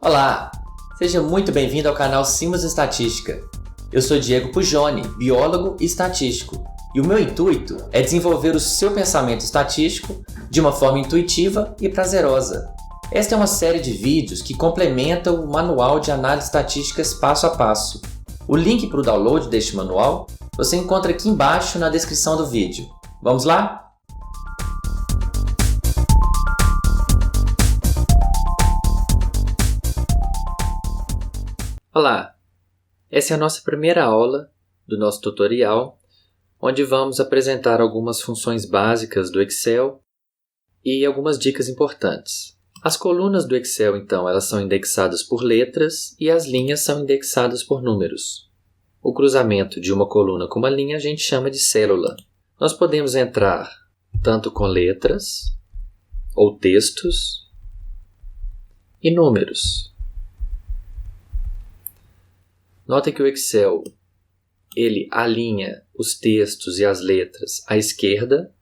Olá, seja muito bem-vindo ao canal Simas Estatística. Eu sou Diego Pugione, biólogo e estatístico, e o meu intuito é desenvolver o seu pensamento estatístico de uma forma intuitiva e prazerosa. Esta é uma série de vídeos que complementa o Manual de Análise Estatísticas Passo a Passo. O link para o download deste manual você encontra aqui embaixo na descrição do vídeo. Vamos lá? Olá, essa é a nossa primeira aula do nosso tutorial, onde vamos apresentar algumas funções básicas do Excel e algumas dicas importantes. As colunas do Excel, então, elas são indexadas por letras e as linhas são indexadas por números. O cruzamento de uma coluna com uma linha a gente chama de célula. Nós podemos entrar tanto com letras, ou textos, e números. Nota que o Excel ele alinha os textos e as letras à esquerda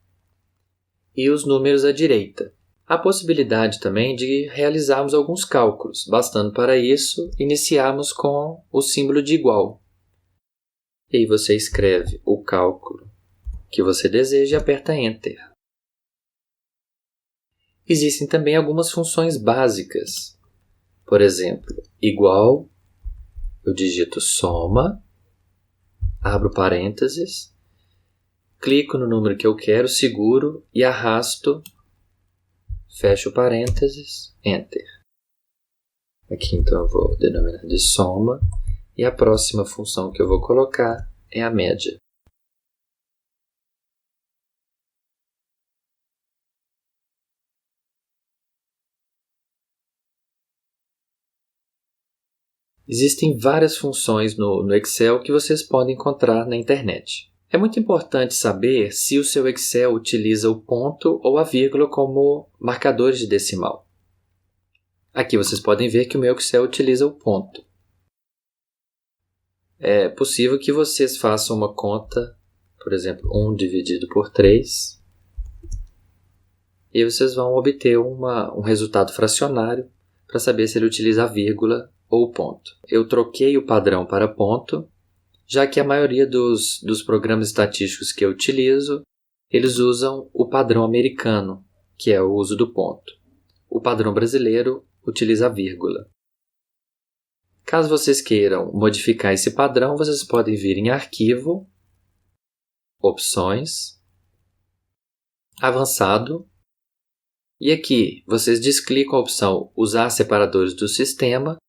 e os números à direita. Há possibilidade também de realizarmos alguns cálculos, bastando para isso iniciarmos com o símbolo de igual. E aí você escreve o cálculo que você deseja e aperta Enter. Existem também algumas funções básicas. Por exemplo, igual, eu digito soma, abro parênteses, clico no número que eu quero, seguro e arrasto, fecho parênteses, Enter. Aqui então eu vou denominar de soma e a próxima função que eu vou colocar é a média. Existem várias funções no Excel que vocês podem encontrar na internet. É muito importante saber se o seu Excel utiliza o ponto ou a vírgula como marcadores de decimal. Aqui vocês podem ver que o meu Excel utiliza o ponto. É possível que vocês façam uma conta, por exemplo, 1 dividido por 3, e vocês vão obter um resultado fracionário para saber se ele utiliza a vírgula ou ponto. Eu troquei o padrão para ponto, já que a maioria dos programas estatísticos que eu utilizo, eles usam o padrão americano, que é o uso do ponto. O padrão brasileiro utiliza a vírgula. Caso vocês queiram modificar esse padrão, vocês podem vir em Arquivo, Opções, Avançado, e aqui vocês desclicam a opção Usar separadores do sistema,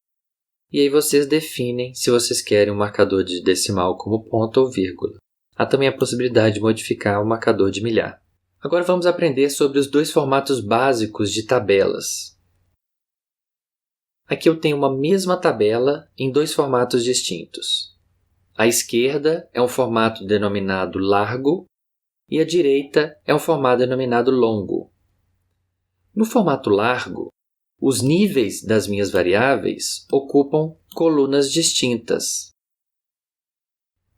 e aí vocês definem se vocês querem um marcador de decimal como ponto ou vírgula. Há também a possibilidade de modificar o marcador de milhar. Agora vamos aprender sobre os dois formatos básicos de tabelas. Aqui eu tenho uma mesma tabela em dois formatos distintos. À esquerda é um formato denominado largo e à direita é um formato denominado longo. No formato largo, os níveis das minhas variáveis ocupam colunas distintas.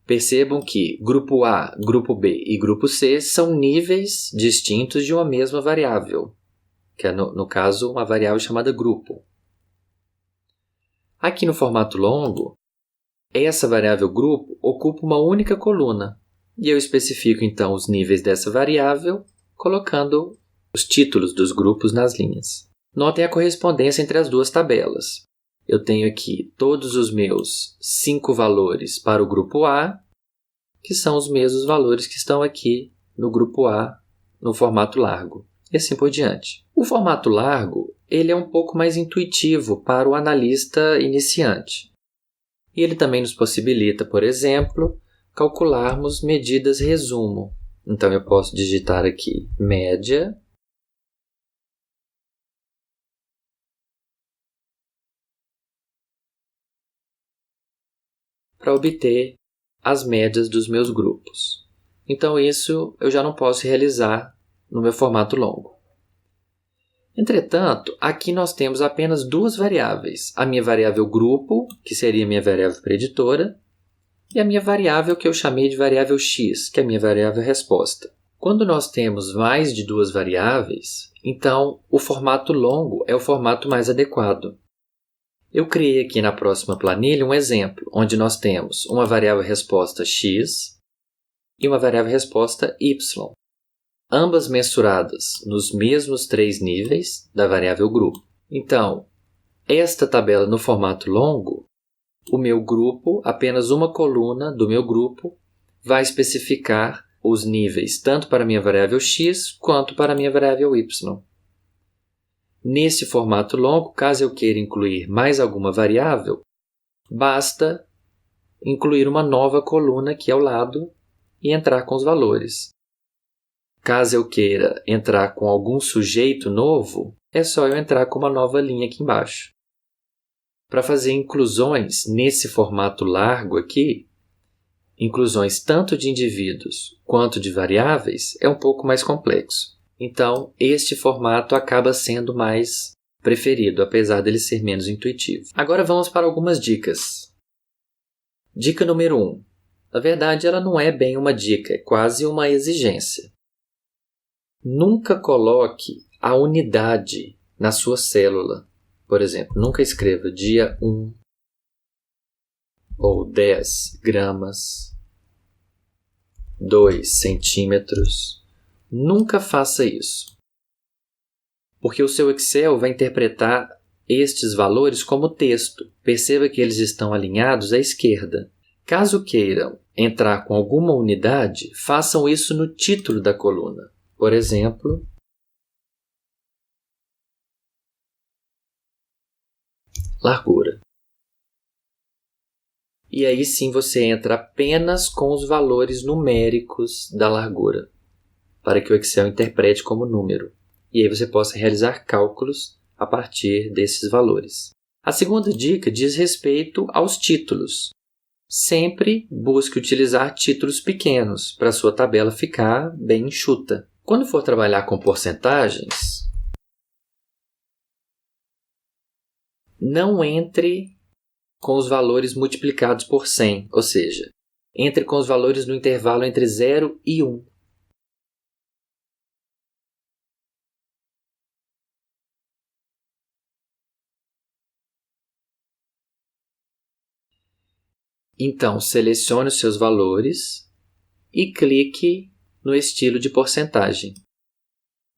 Percebam que grupo A, grupo B e grupo C são níveis distintos de uma mesma variável, que é, no caso, uma variável chamada grupo. Aqui no formato longo, essa variável grupo ocupa uma única coluna, e eu especifico então os níveis dessa variável, colocando os títulos dos grupos nas linhas. Notem a correspondência entre as duas tabelas. Eu tenho aqui todos os meus 5 valores para o grupo A, que são os mesmos valores que estão aqui no grupo A, no formato largo, e assim por diante. O formato largo ele é um pouco mais intuitivo para o analista iniciante. E ele também nos possibilita, por exemplo, calcularmos medidas resumo. Então eu posso digitar aqui média, para obter as médias dos meus grupos. Então isso eu já não posso realizar no meu formato longo. Entretanto, aqui nós temos apenas duas variáveis. A minha variável grupo, que seria a minha variável preditora, e a minha variável que eu chamei de variável x, que é a minha variável resposta. Quando nós temos mais de duas variáveis, então o formato longo é o formato mais adequado. Eu criei aqui na próxima planilha um exemplo, onde nós temos uma variável resposta x e uma variável resposta y, ambas mensuradas nos mesmos 3 níveis da variável grupo. Então, esta tabela no formato longo, o meu grupo, apenas uma coluna do meu grupo, vai especificar os níveis tanto para a minha variável x quanto para a minha variável y. Nesse formato longo, caso eu queira incluir mais alguma variável, basta incluir uma nova coluna aqui ao lado e entrar com os valores. Caso eu queira entrar com algum sujeito novo, é só eu entrar com uma nova linha aqui embaixo. Para fazer inclusões nesse formato largo aqui, inclusões tanto de indivíduos quanto de variáveis, é um pouco mais complexo. Então, este formato acaba sendo mais preferido, apesar dele ser menos intuitivo. Agora vamos para algumas dicas. Dica número 1. Na verdade, ela não é bem uma dica, é quase uma exigência. Nunca coloque a unidade na sua célula. Por exemplo, nunca escreva dia 1 ou 10 gramas, 2 centímetros. Nunca faça isso, porque o seu Excel vai interpretar estes valores como texto. Perceba que eles estão alinhados à esquerda. Caso queiram entrar com alguma unidade, façam isso no título da coluna. Por exemplo, largura. E aí sim você entra apenas com os valores numéricos da largura, para que o Excel interprete como número. E aí você possa realizar cálculos a partir desses valores. A segunda dica diz respeito aos títulos. Sempre busque utilizar títulos pequenos para a sua tabela ficar bem enxuta. Quando for trabalhar com porcentagens, não entre com os valores multiplicados por 100, ou seja, entre com os valores no intervalo entre 0 e 1. Então, selecione os seus valores e clique no estilo de porcentagem.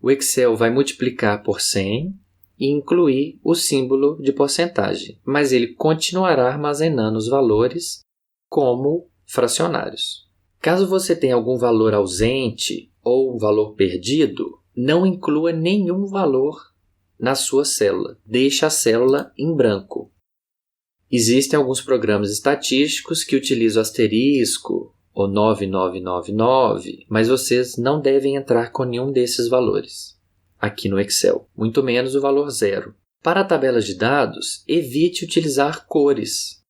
O Excel vai multiplicar por 100 e incluir o símbolo de porcentagem, mas ele continuará armazenando os valores como fracionários. Caso você tenha algum valor ausente ou um valor perdido, não inclua nenhum valor na sua célula. Deixe a célula em branco. Existem alguns programas estatísticos que utilizam asterisco ou 9999, mas vocês não devem entrar com nenhum desses valores aqui no Excel, muito menos o valor 0. Para tabelas de dados, evite utilizar cores,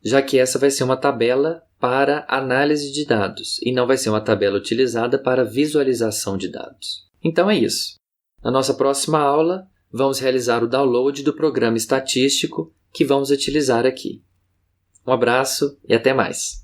já que essa vai ser uma tabela para análise de dados e não vai ser uma tabela utilizada para visualização de dados. Então é isso. Na nossa próxima aula, vamos realizar o download do programa estatístico que vamos utilizar aqui. Um abraço e até mais!